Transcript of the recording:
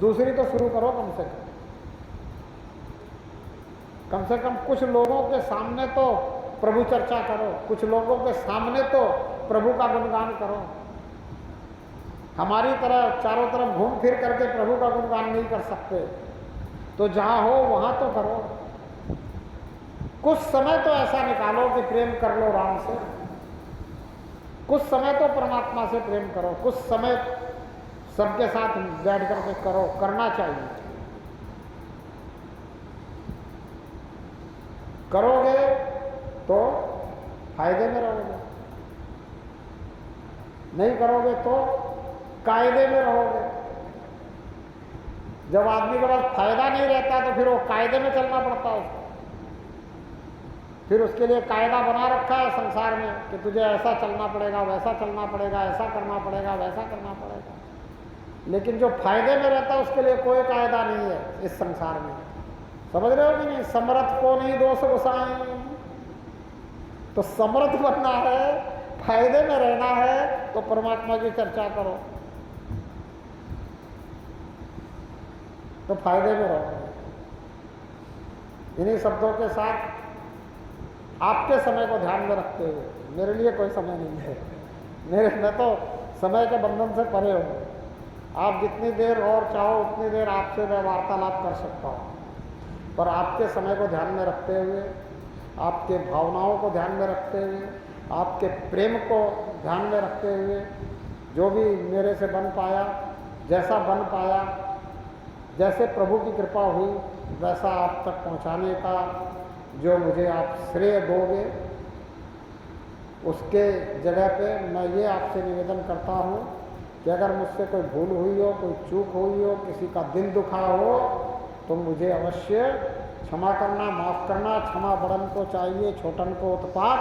दूसरी तो शुरू करो कम से कम कुछ लोगों के सामने तो प्रभु चर्चा करो, कुछ लोगों के सामने तो प्रभु का गुणगान करो। हमारी तरह चारों तरफ घूम फिर करके प्रभु का गुणगान नहीं कर सकते, तो जहां हो वहां तो करो। कुछ समय तो ऐसा निकालो कि प्रेम कर लो राम से, कुछ समय तो परमात्मा से प्रेम करो, कुछ समय सबके साथ बैठ करके करो, करना चाहिए। करोगे तो फायदे में रहोगे, नहीं करोगे तो कायदे में रहोगे। जब आदमी के पास फायदा नहीं रहता तो फिर वो कायदे में चलना पड़ता है उसको। फिर उसके लिए कायदा बना रखा है संसार में कि तुझे ऐसा चलना पड़ेगा, वैसा चलना पड़ेगा, ऐसा करना पड़ेगा, वैसा करना पड़ेगा। लेकिन जो फायदे में रहता है उसके लिए कोई कायदा नहीं है इस संसार में। समझ रहे हो कि नहीं? समर्थ को नहीं दोष गुसाएं। तो समर्थ बनना है, फायदे में रहना है तो परमात्मा की चर्चा करो, तो फायदे में रहो। इन्हीं शब्दों के साथ आपके समय को ध्यान में रखते हुए, मेरे लिए कोई समय नहीं है, मैं तो समय के बंधन से परे हूँ। आप जितनी देर और चाहो उतनी देर आपसे मैं वार्तालाप कर सकता हूँ, पर आपके समय को ध्यान में रखते हुए, आपके भावनाओं को ध्यान में रखते हुए, आपके प्रेम को ध्यान में रखते हुए, जो भी मेरे से बन पाया, जैसा बन पाया, जैसे प्रभु की कृपा हुई, वैसा आप तक पहुंचाने का जो मुझे आप श्रेय दोगे, उसके जगह पे मैं ये आपसे निवेदन करता हूँ कि अगर मुझसे कोई भूल हुई हो, कोई चूक हुई हो, किसी का दिल दुखा हो, तो मुझे अवश्य क्षमा करना, माफ़ करना। क्षमा बड़न को चाहिए, छोटन को उत्पात।